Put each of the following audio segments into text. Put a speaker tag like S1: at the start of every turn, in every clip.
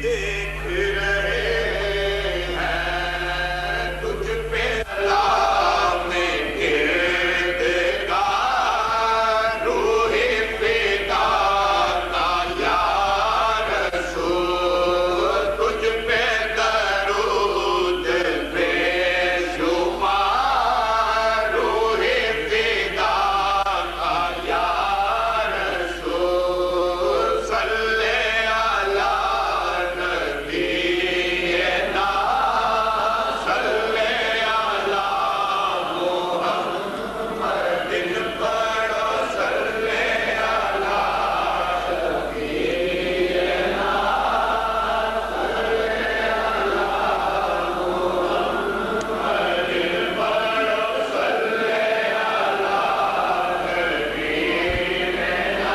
S1: देख रहे हैं तुझ पे सलाम गिरदगार रूहे फिदा का या रसूल तुझ पे दरूद बेशुमार रूहे फिदा का या रसूल सल्ले अला नबीना सल्ले अला मुहम्मदिन पढ़ो सल्ले अला नबीना मुहम्मदिन पढ़ो सल्ले अला नबीना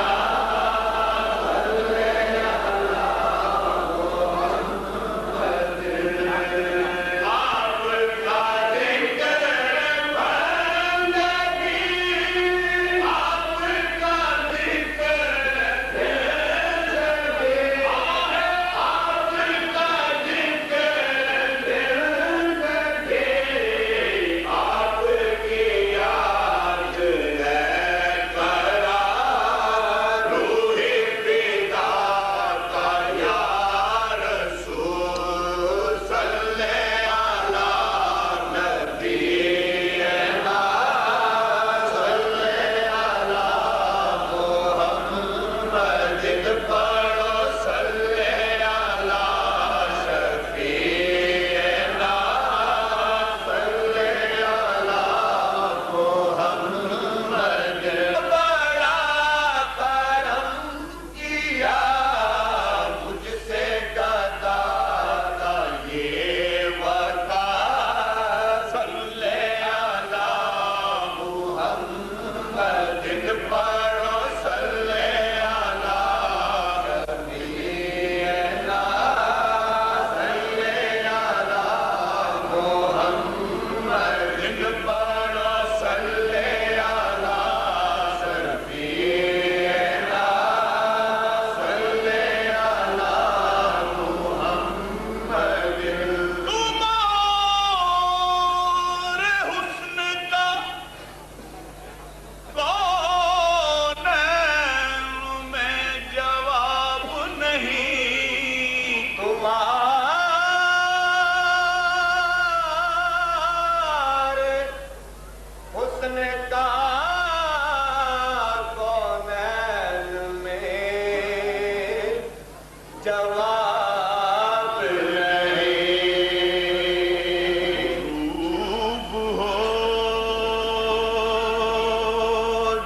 S1: आपका जिक्र बंदगी आपका जिक्र जिंदगी आपका जिक्र जिंदगी आपकी याद है करार रूहे फिदा का या रसूल सल्ले अला नबीना सल्ले अला मुहम्मदिन पढ़ो सल्ले अला शफीना सल्ले अला मुहम्मदिन बड़ा करम किया मुझसे गदा का ये वता सल्ले अला मुहम्मदिन पढ़ो सल्ले अला नबीना सल्ले अला मुहम्मदिन पढ़ो सल्ले अला शफीना सल्ले अला मुहम्मदिन तुम्हारे हुस्न का कौनैन में जवाब नहीं तुम्हारे हुस्न का कौनैन में जवाब नहीं खूब हो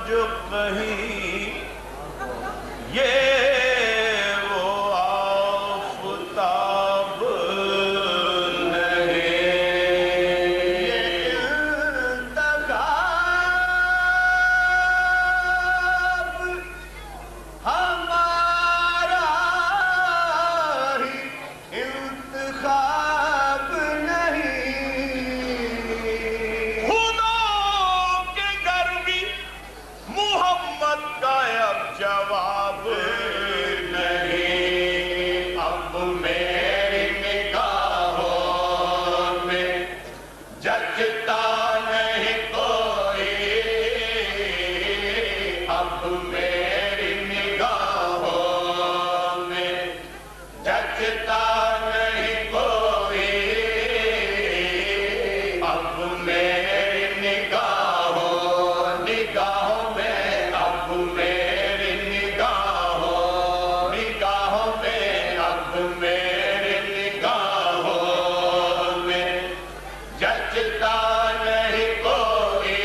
S1: जो कहीं ये वो आफताब नहीं ये इंतखाब हमारा ही इंतखाब नहीं खुदा के घर भी मोहम्मद का अब जवाब नहीं अब मेरी निगाहों में जचता नहीं कोई अब मेरी निगाहों में जचता नहीं कोई अब मेरी निगाहों में अब मेरी निगाहों में अब मेरी निगाहों में जचता नहीं कोई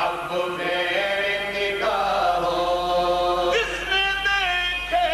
S1: अब मेरी निगाहों इसने देखे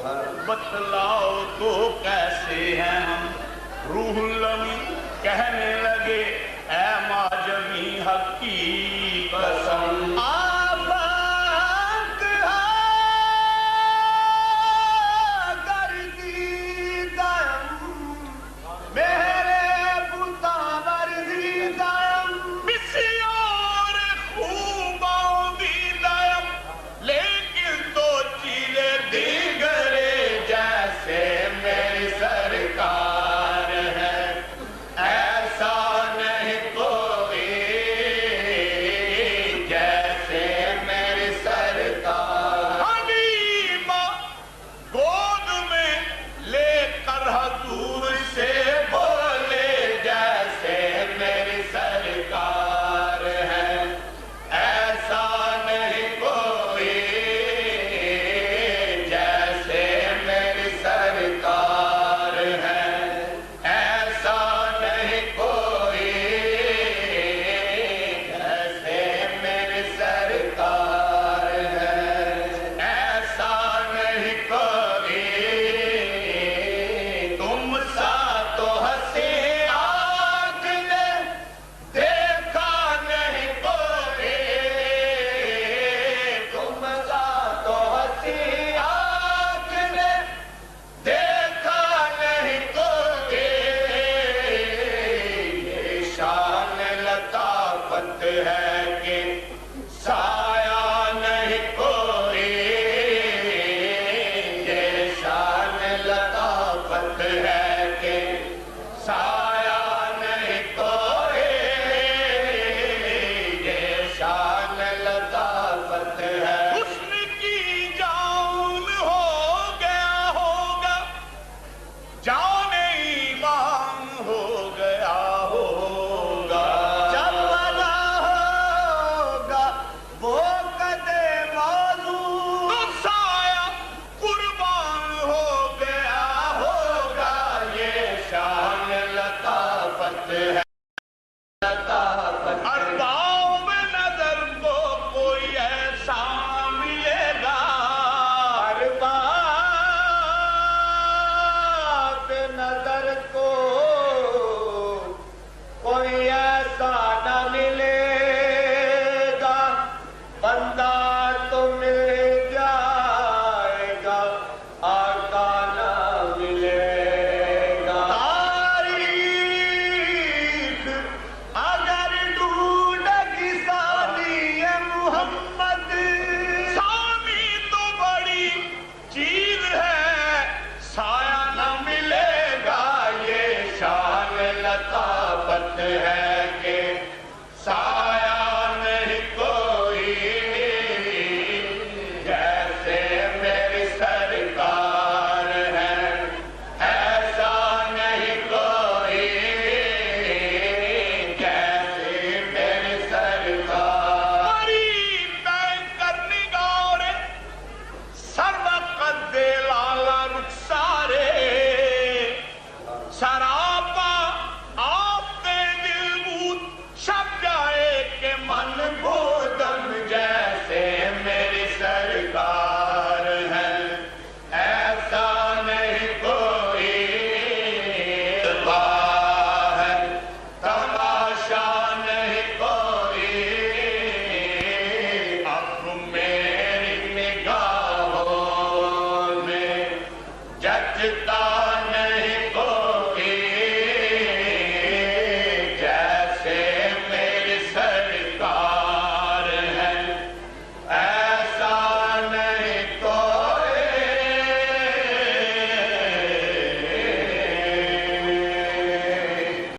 S1: बतलाओ तो कैसे हैं हम। रूहुल अमीन कहने लगे ऐ माजमी हकीकत